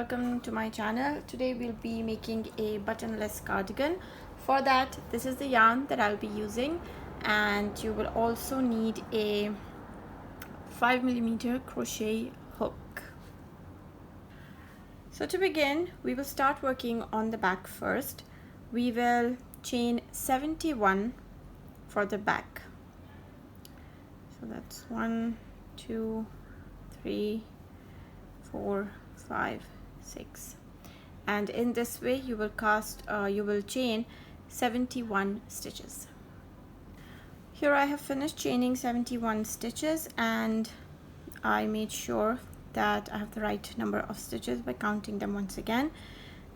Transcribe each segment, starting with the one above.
welcome to my channel. Today we'll be making a buttonless cardigan. For that, this is the yarn that I'll be using, and you will also need a 5mm crochet hook. So to begin, we will start working on the back first. We will chain 71 for the back. So that's 1, 2, 3, 4, 5, 6, and in this way you will chain 71 stitches. Here I have finished chaining 71 stitches, and I made sure that I have the right number of stitches by counting them once again.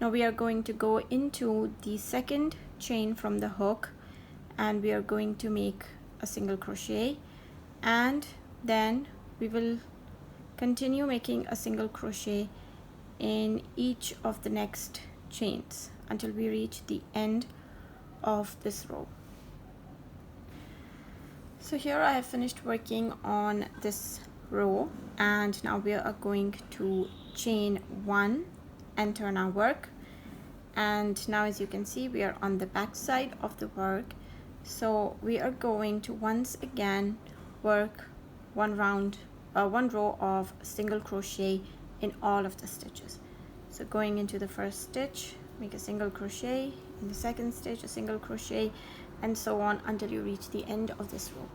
Now we are going to go into the second chain from the hook, and we are going to make a single crochet, and then we will continue making a single crochet in each of the next chains until we reach the end of this row. So here I have finished working on this row, and now we are going to chain 1 and turn our work. And now, as you can see, we are on the back side of the work, so we are going to once again work one row of single crochet in all of the stitches. So going into the first stitch, make a single crochet, in the second stitch a single crochet, and so on until you reach the end of this row.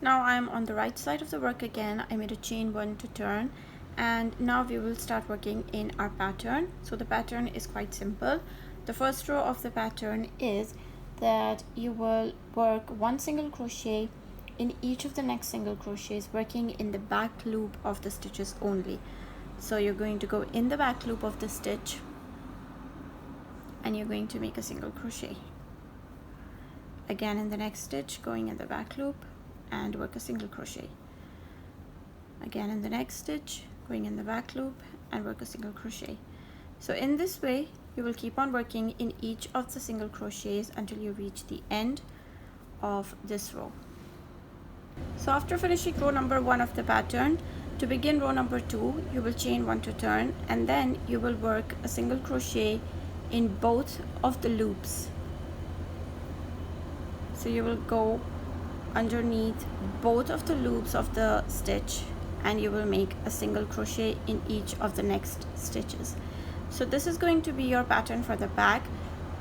Now I'm on the right side of the work again. I made a chain 1 to turn, and now we will start working in our pattern. So the pattern is quite simple. The first row of the pattern is that you will work 1 single crochet in each of the next single crochets, working in the back loop of the stitches only. So you're going to go in the back loop of the stitch, and you're going to make a single crochet. Again in the next stitch, going in the back loop and work a single crochet. Again in the next stitch, going in the back loop and work a single crochet. So in this way you will keep on working in each of the single crochets until you reach the end of this row. So after finishing row number 1 of the pattern, to begin row number 2, you will chain 1 to turn, and then you will work a single crochet in both of the loops. So you will go underneath both of the loops of the stitch, and you will make a single crochet in each of the next stitches. So this is going to be your pattern for the back.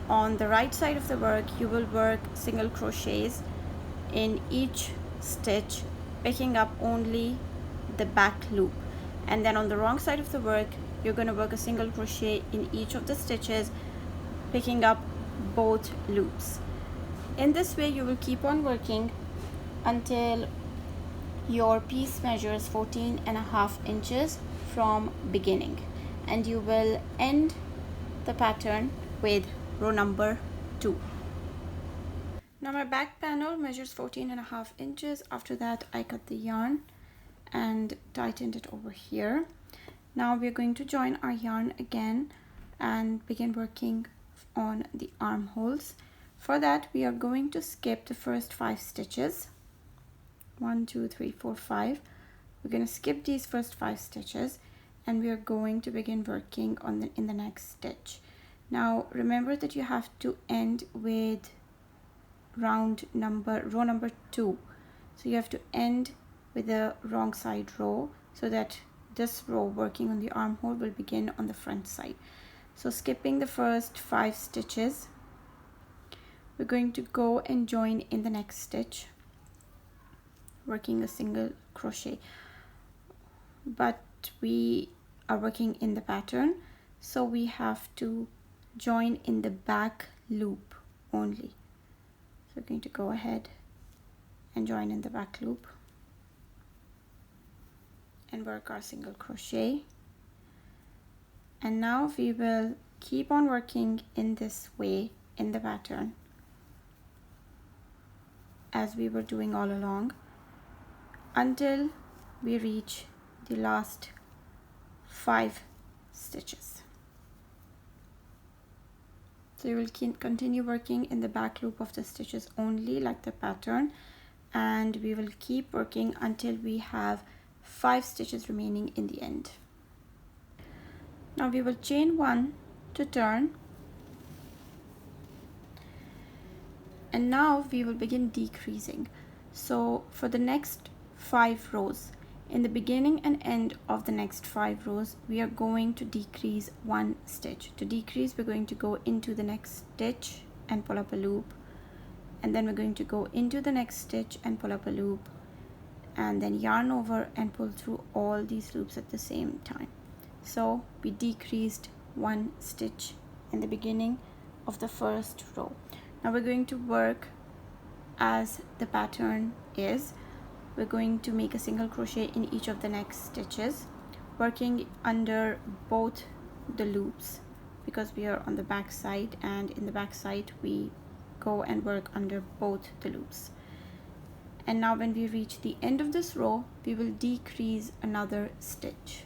On the right side of the work, you will work single crochets in each stitch, picking up only the back loop, and then on the wrong side of the work you're going to work a single crochet in each of the stitches, picking up both loops. In this way you will keep on working until your piece measures 14.5 inches from beginning, and you will end the pattern with row number 2. Now my back panel measures 14.5 inches. After that I cut the yarn and tightened it over here. Now we're going to join our yarn again and begin working on the armholes. For that we are going to skip the first 5 stitches. 1, 2, 3, 4, 5. We're going to skip these first 5 stitches, and we are going to begin working on in the next stitch. Now remember that you have to end with row number 2, so you have to end with the wrong side row, so that this row working on the armhole will begin on the front side. So skipping the first 5 stitches, we're going to go and join in the next stitch, working a single crochet, but we are working in the pattern, so we have to join in the back loop only. So we're going to go ahead and join in the back loop and work our single crochet. And now we will keep on working in this way in the pattern as we were doing all along until we reach the last 5 stitches. So you will continue working in the back loop of the stitches only, like the pattern, and we will keep working until we have 5 stitches remaining in the end. Now we will chain 1 to turn, and now we will begin decreasing. So for the next 5 rows, in the beginning and end of the next 5 rows, we are going to decrease 1 stitch. To decrease, we're going to go into the next stitch and pull up a loop, and then we're going to go into the next stitch and pull up a loop, and then yarn over and pull through all these loops at the same time. So we decreased 1 stitch in the beginning of the first row. Now we're going to work as the pattern is. We're going to make a single crochet in each of the next stitches, working under both the loops because we are on the back side, and in the back side we go and work under both the loops. And now when we reach the end of this row, we will decrease another stitch.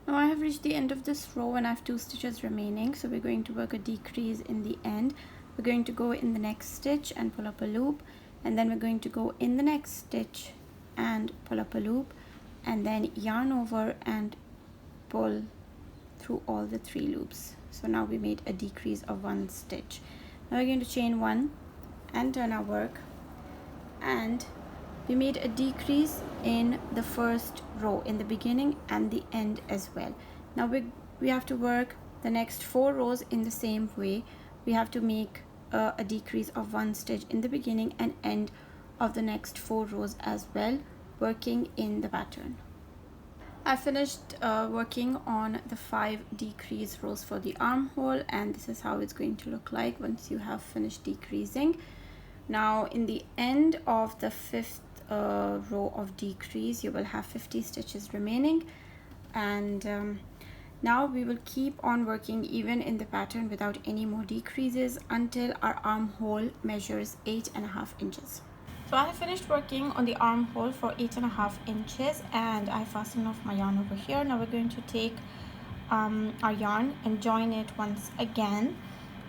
Now I have reached the end of this row and I have 2 stitches remaining, so we're going to work a decrease in the end. We're going to go in the next stitch and pull up a loop, and then we're going to go in the next stitch and pull up a loop, and then yarn over and pull through all the 3 loops. So now we made a decrease of 1 stitch. Now we're going to chain 1 and turn our work, and we made a decrease in the first row in the beginning and the end as well. Now we have to work the next 4 rows in the same way. We have to make a decrease of 1 stitch in the beginning and end of the next 4 rows as well, working in the pattern. I finished working on the 5 decrease rows for the armhole, and this is how it's going to look like once you have finished decreasing. Now in the end of the 5th row of decrease, you will have 50 stitches remaining, and now we will keep on working even in the pattern without any more decreases until our armhole measures 8.5 inches. So I have finished working on the armhole for 8.5 inches, and I fastened off my yarn over here. Now we're going to take our yarn and join it once again.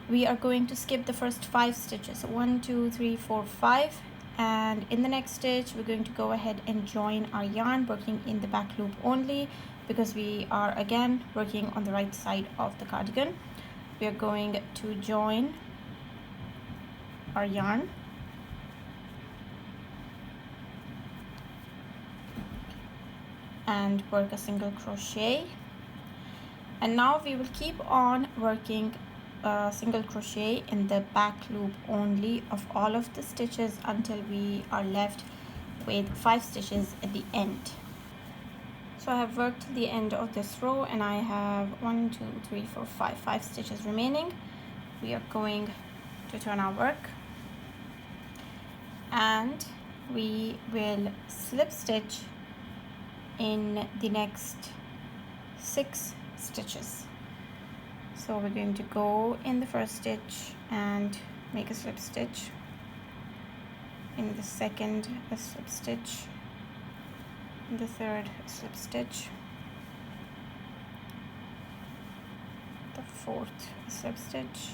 We are going to skip the first 5 stitches, so 1, 2, 3, 4, 5, and in the next stitch we're going to go ahead and join our yarn, working in the back loop only because we are again working on the right side of the cardigan. We are going to join our yarn and work a single crochet, and now we will keep on working a single crochet in the back loop only of all of the stitches until we are left with 5 stitches at the end. So I have worked the end of this row and I have 1, 2, 3, 4, 5 stitches remaining. We are going to turn our work, and we will slip stitch in the next 6 stitches. So we're going to go in the first stitch and make a slip stitch, in the second a slip stitch, in the third a slip stitch, the fourth a slip stitch,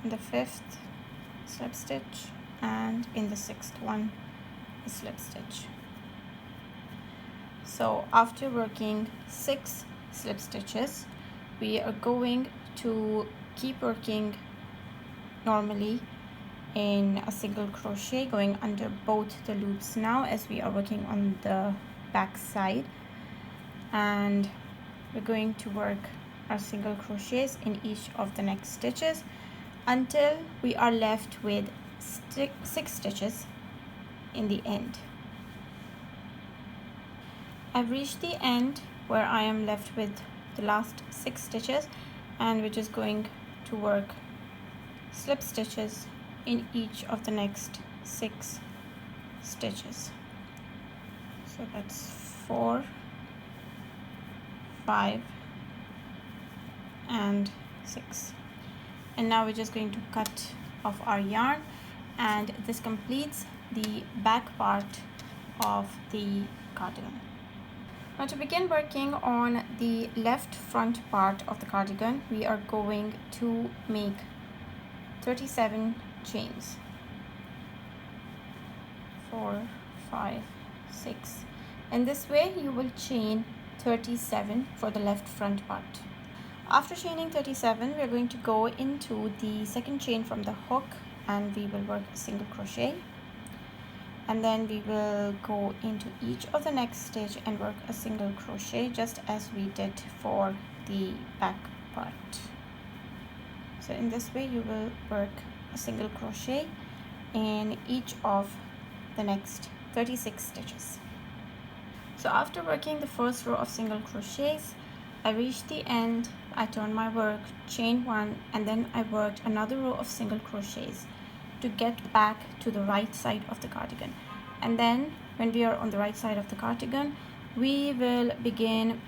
in the fifth slip stitch, and in the sixth one a slip stitch. So after working 6 slip stitches, we are going to keep working normally in a single crochet, going under both the loops now as we are working on the back side, and we're going to work our single crochets in each of the next stitches until we are left with 6 stitches in the end. I've reached the end where I am left with the last 6 stitches, and we're just going to work slip stitches in each of the next 6 stitches. So that's 4, 5, and 6. And now we're just going to cut off our yarn, and this completes the back part of the cardigan. Now to begin working on the left front part of the cardigan, we are going to make 37 chains. 4, 5, 6. And this way you will chain 37 for the left front part. After chaining 37, we are going to go into the second chain from the hook and we will work a single crochet, and then we will go into each of the next stitch and work a single crochet just as we did for the back part. So in this way you will work a single crochet in each of the next 36 stitches. So after working the first row of single crochets, I reached the end, I turned my work, chain one, and then I worked another row of single crochets to get back to the right side of the cardigan. And then when we are on the right side of the cardigan, we will begin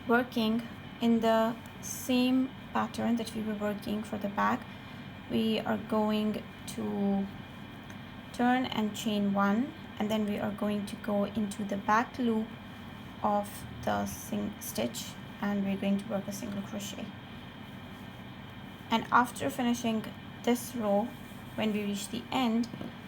working in the same pattern that we were working for the back. We are going to turn and chain one, and then we are going to go into the back loop of the stitch and we're going to work a single crochet. And after finishing this row, when we reach the end,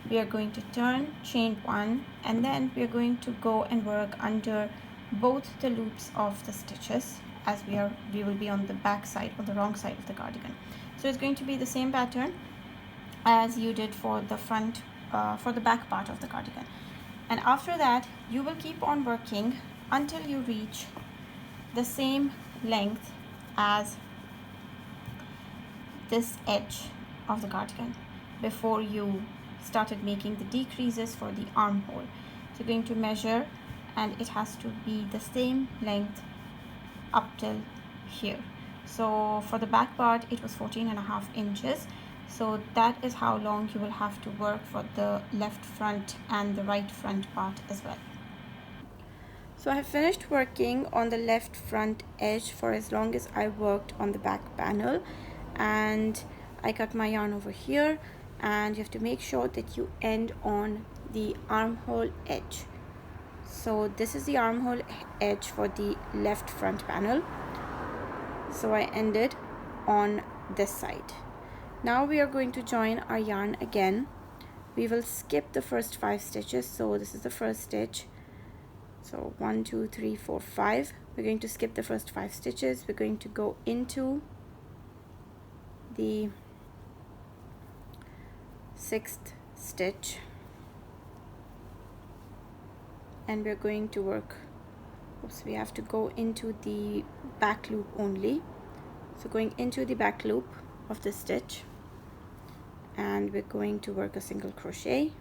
we are going to turn, chain one, and then we are going to go and work under both the loops of the stitches, as we will be on the back side or the wrong side of the cardigan. So it's going to be the same pattern as you did for the front for the back part of the cardigan. And after that you will keep on working until you reach the same length as this edge of the cardigan before you started making the decreases for the armhole. So you're going to measure, and it has to be the same length up till here. So for the back part it was 14.5 inches. So that is how long you will have to work for the left front and the right front part as well. So I have finished working on the left front edge for as long as I worked on the back panel, and I cut my yarn over here, and you have to make sure that you end on the armhole edge. So this is the armhole edge for the left front panel. So I ended on this side. Now we are going to join our yarn again. We will skip the first 5 stitches. So this is the first stitch. So 1, 2, 3, 4, 5. We're going to skip the first 5 stitches. We're going to go into the 6th stitch, and we're going to work, we have to go into the back loop only. So going into the back loop of the stitch, and we're going to work a single crochet.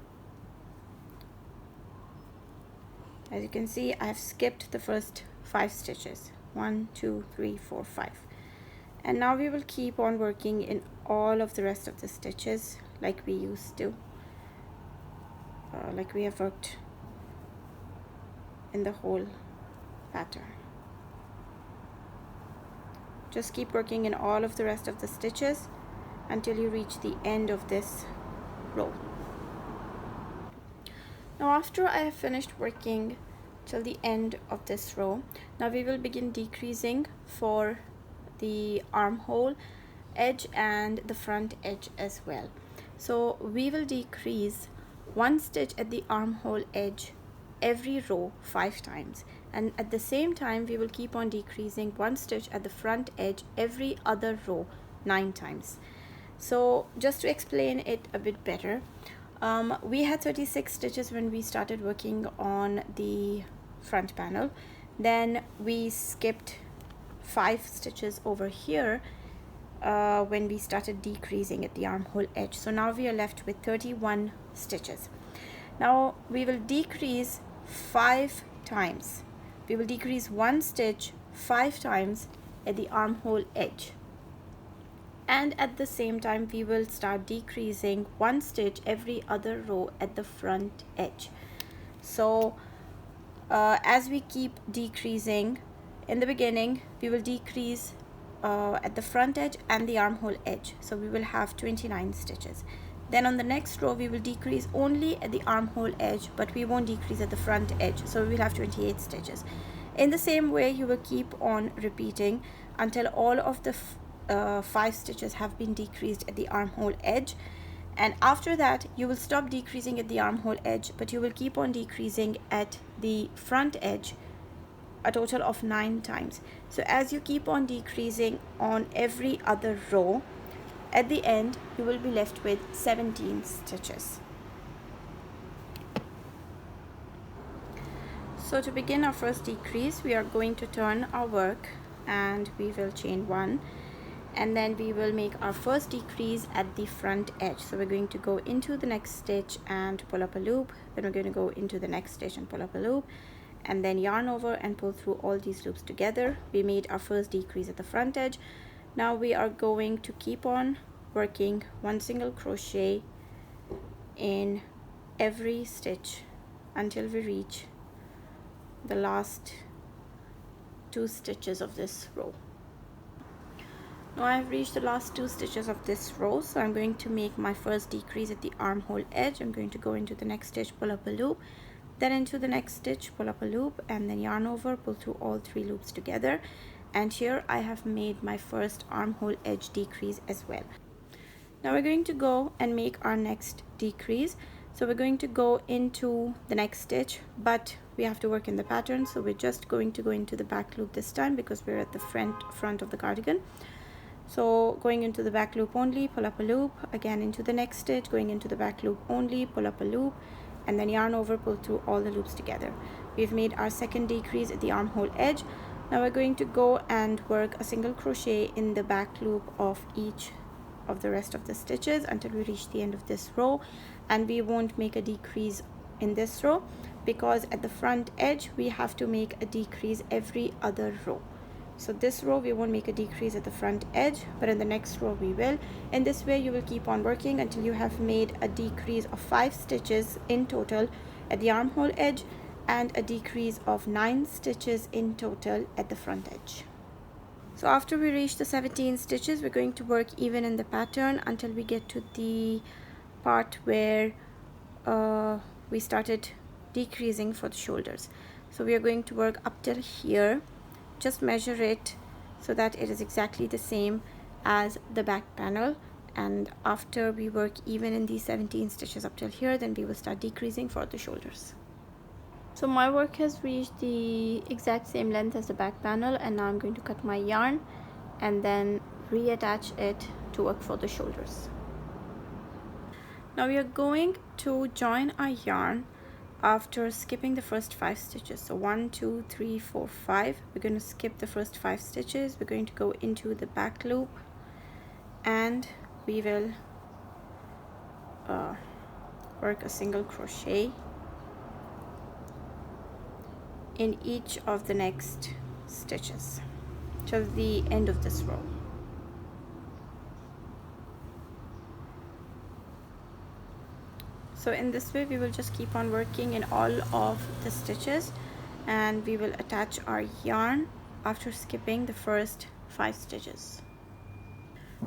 As you can see, I've skipped the first 5 stitches, 1, 2, 3, 4, 5, and now we will keep on working in all of the rest of the stitches like we used to, like we have worked in the whole pattern. Just keep working in all of the rest of the stitches until you reach the end of this row. Now after I have finished working till the end of this row, now we will begin decreasing for the armhole edge and the front edge as well. So we will decrease 1 stitch at the armhole edge every row 5 times, and at the same time we will keep on decreasing 1 stitch at the front edge every other row 9 times. So just to explain it a bit better, we had 36 stitches when we started working on the front panel. Then we skipped 5 stitches over here when we started decreasing at the armhole edge. So now we are left with 31 stitches. Now we will decrease 5 times. We will decrease 1 stitch 5 times at the armhole edge, and at the same time we will start decreasing 1 stitch every other row at the front edge. So as we keep decreasing, in the beginning we will decrease at the front edge and the armhole edge, so we will have 29 stitches. Then on the next row we will decrease only at the armhole edge, but we won't decrease at the front edge, so we will have 28 stitches. In the same way you will keep on repeating until all of the 5 stitches have been decreased at the armhole edge, and after that you will stop decreasing at the armhole edge, but you will keep on decreasing at the front edge a total of 9 times. So as you keep on decreasing on every other row, at the end you will be left with 17 stitches. So to begin our first decrease, we are going to turn our work and we will chain 1, and then we will make our first decrease at the front edge. So we're going to go into the next stitch and pull up a loop, then we're going to go into the next stitch and pull up a loop, and then yarn over and pull through all these loops together. We made our first decrease at the front edge. Now we are going to keep on working 1 single crochet in every stitch until we reach the last 2 stitches of this row. Now I have reached the last 2 stitches of this row, so I'm going to make my first decrease at the armhole edge. I'm going to go into the next stitch, pull up a loop, then into the next stitch, pull up a loop, and then yarn over, pull through all 3 loops together. And here I have made my first armhole edge decrease as well. Now we're going to go and make our next decrease. So we're going to go into the next stitch, but we have to work in the pattern, so we're just going to go into the back loop this time because we're at the front of the cardigan. So going into the back loop only, pull up a loop, again into the next stitch, going into the back loop only, pull up a loop, and then yarn over, pull through all the loops together. We've made our second decrease at the armhole edge. Now we're going to go and work a single crochet in the back loop of each of the rest of the stitches until we reach the end of this row, and we won't make a decrease in this row because at the front edge we have to make a decrease every other row. So this row we won't make a decrease at the front edge, but in the next row we will. In this way you will keep on working until you have made a decrease of 5 stitches in total at the armhole edge and a decrease of 9 stitches in total at the front edge. So after we reach the 17 stitches, we're going to work even in the pattern until we get to the part where we started decreasing for the shoulders. So we are going to work up till here. Just measure it so that it is exactly the same as the back panel, and after we work even in these 17 stitches up till here, then we will start decreasing for the shoulders. So my work has reached the exact same length as the back panel, and now I'm going to cut my yarn and then reattach it to work for the shoulders. Now we are going to join our yarn after skipping the first 5 stitches. So 1, 2, 3, 4, 5. We're going to skip the first 5 stitches. We're going to go into the back loop and we will work a single crochet in each of the next stitches till the end of this row. So in this way we will just keep on working in all of the stitches, and we will attach our yarn after skipping the first 5 stitches.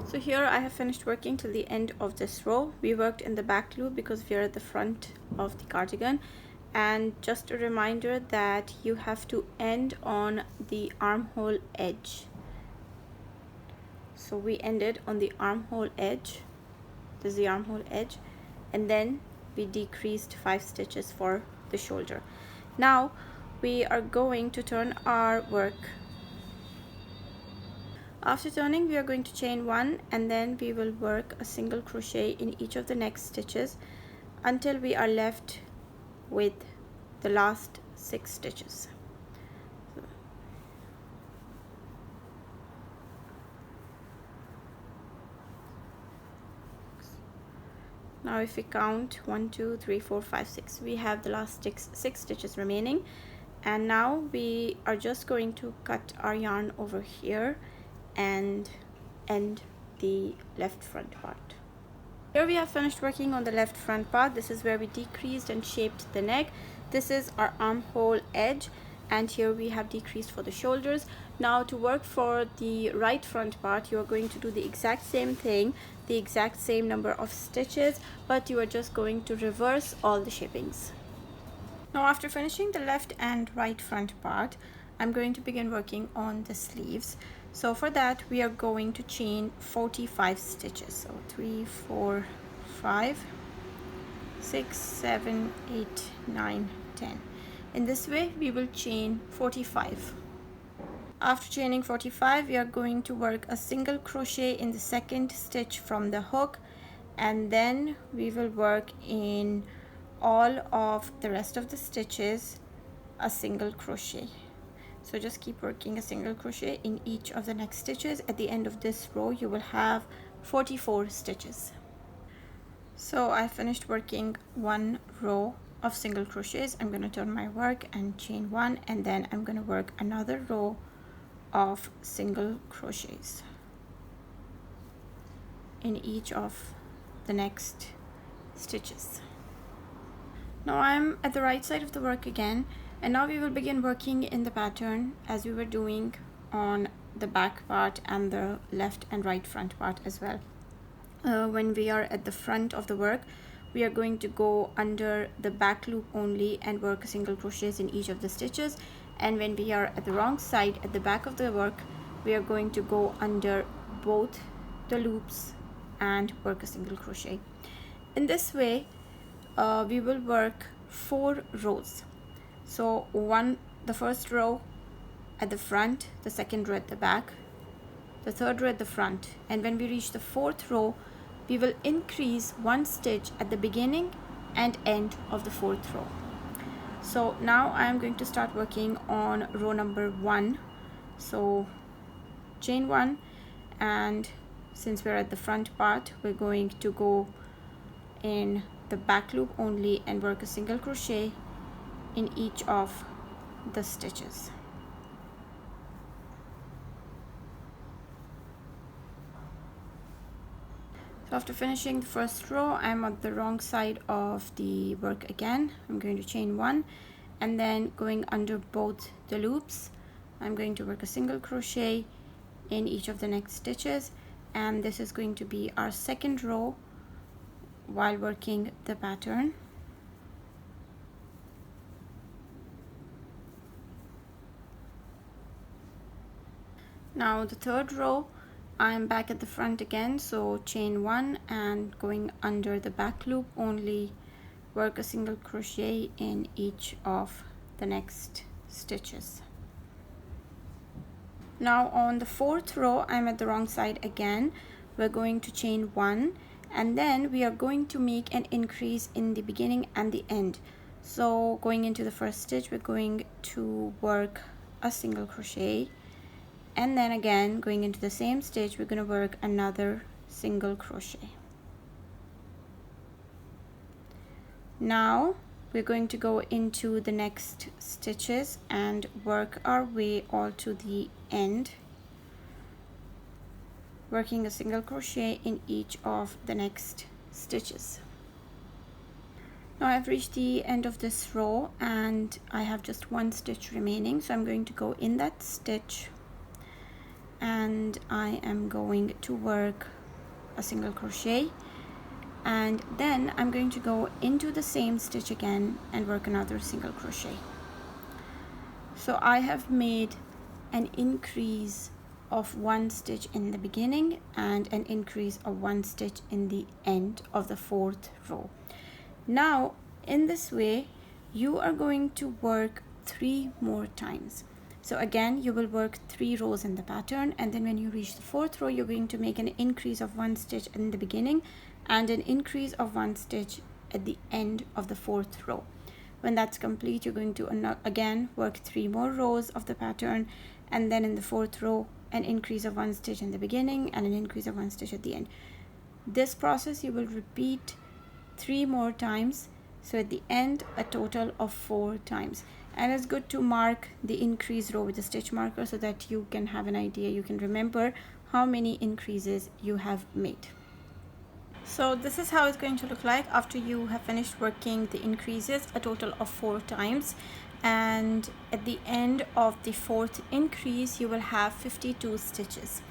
So here I have finished working till the end of this row. We worked in the back loop because we are at the front of the cardigan, and just a reminder that you have to end on the armhole edge. So we ended on the armhole edge. This is the armhole edge, and then we decreased 5 stitches for the shoulder. Now we are going to turn our work. After turning, we are going to chain 1, and then we will work a single crochet in each of the next stitches until we are left with the last 6 stitches. Now if we count 1, 2, 3, 4, 5, 6, we have the last 6 stitches remaining, and now we are just going to cut our yarn over here and end the left front part. Here we have finished working on the left front part. This is where we decreased and shaped the neck. This is our armhole edge, and here we have decreased for the shoulders. Now to work for the right front part, you are going to do the exact same thing, the exact same number of stitches, but you are just going to reverse all the shapings. Now after finishing the left and right front part, I'm going to begin working on the sleeves. So for that we are going to chain 45 stitches. So 3, 4, 5, 6, 7, 8, 9, 10. In this way we will chain 45. After chaining 45, we are going to work a single crochet in the second stitch from the hook, and then we will work in all of the rest of the stitches a single crochet. So just keep working a single crochet in each of the next stitches. At the end of this row you will have 44 stitches. So I finished working one row of single crochets. I'm going to turn my work and chain one, and then I'm going to work another row of single crochets in each of the next stitches. Now I'm at the right side of the work again, and now we will begin working in the pattern as we were doing on the back part and the left and right front part as well. When we are at the front of the work, we are going to go under the back loop only and work single crochets in each of the stitches, and when we are at the wrong side at the back of the work, we are going to go under both the loops and work a single crochet. In this way we will work 4 rows. So the first row at the front, the second row at the back, the third row at the front, and when we reach the 4th row we will increase 1 stitch at the beginning and end of the 4th row. So now I am going to start working on row number 1. So chain 1, and since we're at the front part, we're going to go in the back loop only and work a single crochet in each of the stitches. So after finishing the first row, I'm on the wrong side of the work again. I'm going to chain 1, and then going under both the loops, I'm going to work a single crochet in each of the next stitches, and this is going to be our second row while working the pattern. Now the third row, I'm back at the front again, so chain 1 and going under the back loop only, work a single crochet in each of the next stitches. Now on the 4th row, I'm at the wrong side again. We're going to chain 1, and then we are going to make an increase in the beginning and the end. So going into the first stitch, we're going to work a single crochet, and then again going into the same stitch, we're going to work another single crochet. Now we're going to go into the next stitches and work our way all to the end, working a single crochet in each of the next stitches. Now I've reached the end of this row and I have just 1 stitch remaining, so I'm going to go in that stitch and I am going to work a single crochet, and then I'm going to go into the same stitch again and work another single crochet. So I have made an increase of 1 stitch in the beginning and an increase of 1 stitch in the end of the 4th row. Now in this way you are going to work 3 more times. So again you will work 3 rows in the pattern, and then when you reach the 4th row you're going to make an increase of 1 stitch in the beginning and an increase of 1 stitch at the end of the 4th row. When that's complete, you're going to again work 3 more rows of the pattern, and then in the 4th row an increase of 1 stitch in the beginning and an increase of 1 stitch at the end. This process you will repeat 3 more times, so at the end a total of 4 times. And it's good to mark the increase row with a stitch marker so that you can have an idea, you can remember how many increases you have made. So this is how it's going to look like after you have finished working the increases a total of 4 times, and at the end of the 4th increase you will have 52 stitches.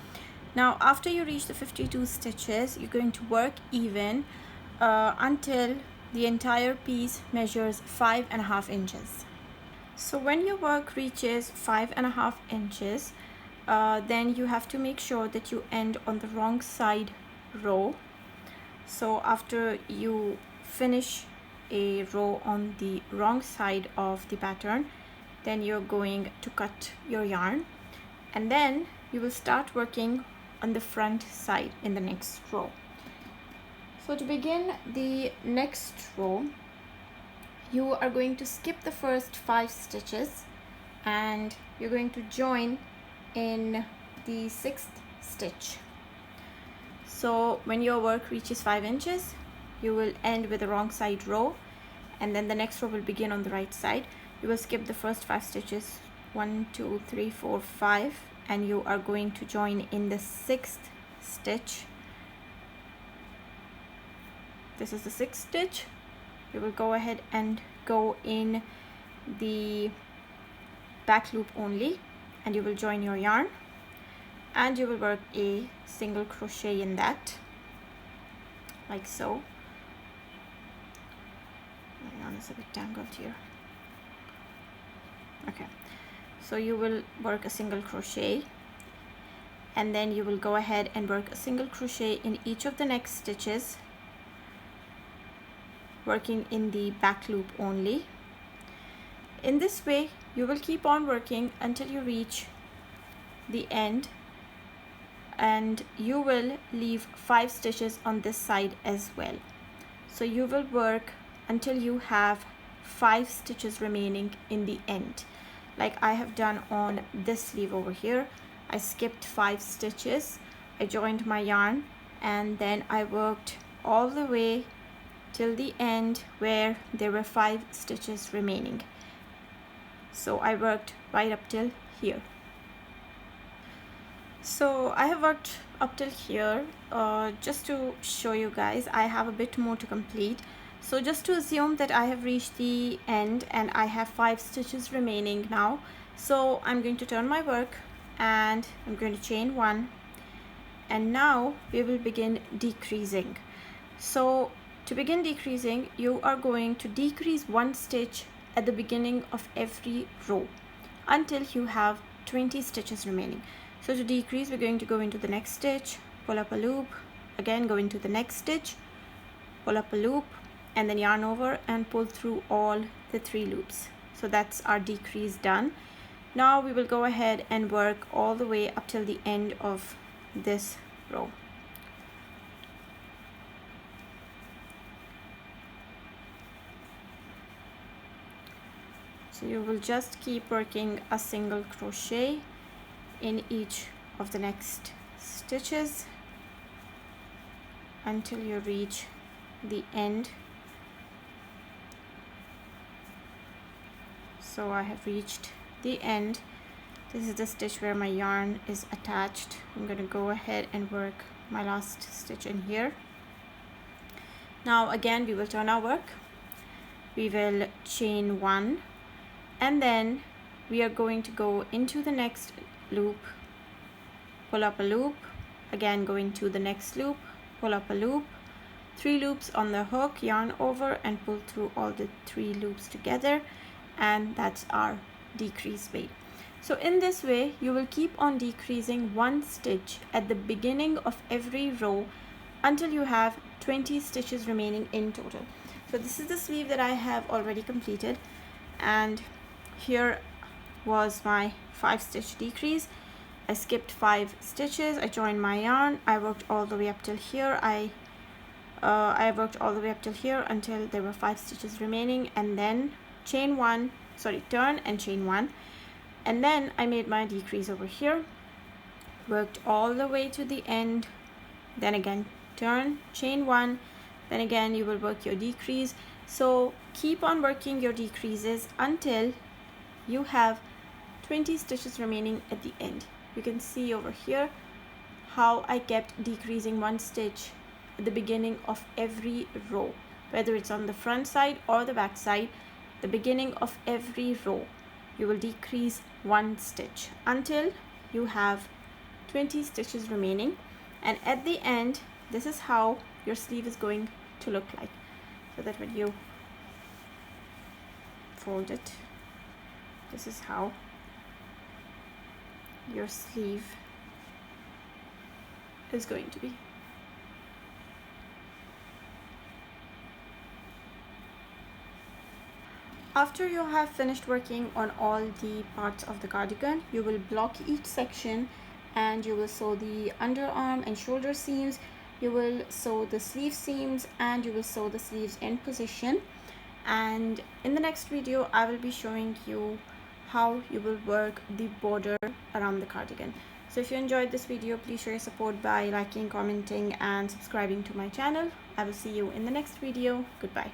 Now after you reach the 52 stitches, you're going to work even until the entire piece measures 5.5 inches. So when your work reaches 5.5 inches, then you have to make sure that you end on the wrong side row. So after you finish a row on the wrong side of the pattern, then you're going to cut your yarn, and then you will start working on the front side in the next row. So to begin the next row, you are going to skip the first 5 stitches and you're going to join in the 6th stitch. So when your work reaches 5 inches, you will end with the wrong side row, and then the next row will begin on the right side. You will skip the first 5 stitches, 1 2 3 4 5, and you are going to join in the 6th stitch. This is the 6th stitch. You will go ahead and go in the back loop only, and you will join your yarn, and you will work a single crochet in that, like so. My yarn is a bit tangled here. Okay, so you will work a single crochet, and then you will go ahead and work a single crochet in each of the next stitches, working in the back loop only. In this way, you will keep on working until you reach the end, and you will leave 5 stitches on this side as well. So you will work until you have 5 stitches remaining in the end, like I have done on this sleeve over here. I skipped 5 stitches, I joined my yarn, and then I worked all the way till the end where there were 5 stitches remaining. So I worked right up till here. So I have worked up till here. Just to show you guys, I have a bit more to complete. So just to assume that I have reached the end and I have 5 stitches remaining now, so I'm going to turn my work and I'm going to chain 1, and now we will begin decreasing. So to begin decreasing, you are going to decrease 1 stitch at the beginning of every row until you have 20 stitches remaining. So to decrease, we're going to go into the next stitch, pull up a loop, again go into the next stitch, pull up a loop, and then yarn over and pull through all the 3 loops. So that's our decrease done. Now we will go ahead and work all the way up till the end of this row. So you will just keep working a single crochet in each of the next stitches until you reach the end. So I have reached the end. This is the stitch where my yarn is attached. I'm going to go ahead and work my last stitch in here. Now again, we will turn our work. We will chain 1, and then we are going to go into the next loop, pull up a loop, again go into the next loop, pull up a loop, 3 loops on the hook, yarn over and pull through all the 3 loops together, and that's our decrease weight. So in this way, you will keep on decreasing 1 stitch at the beginning of every row until you have 20 stitches remaining in total. So this is the sleeve that I have already completed, and here was my 5 stitch decrease. I skipped 5 stitches, I joined my yarn, I worked all the way up till here. I worked all the way up till here until there were 5 stitches remaining, and then chain 1, turn and chain 1, and then I made my decrease over here, worked all the way to the end, then again turn, chain 1, then again you will work your decrease. So keep on working your decreases until you have 20 stitches remaining at the end. You can see over here how I kept decreasing 1 stitch at the beginning of every row, whether it's on the front side or the back side. The beginning of every row you will decrease 1 stitch until you have 20 stitches remaining, and at the end this is how your sleeve is going to look like. So that when you fold it, this is how your sleeve is going to be. After you have finished working on all the parts of the cardigan, you will block each section and you will sew the underarm and shoulder seams, you will sew the sleeve seams, and you will sew the sleeves in position. And in the next video I will be showing you how you will work the border around the cardigan. So if you enjoyed this video, please show your support by liking, commenting and subscribing to my channel. I will see you in the next video. Goodbye.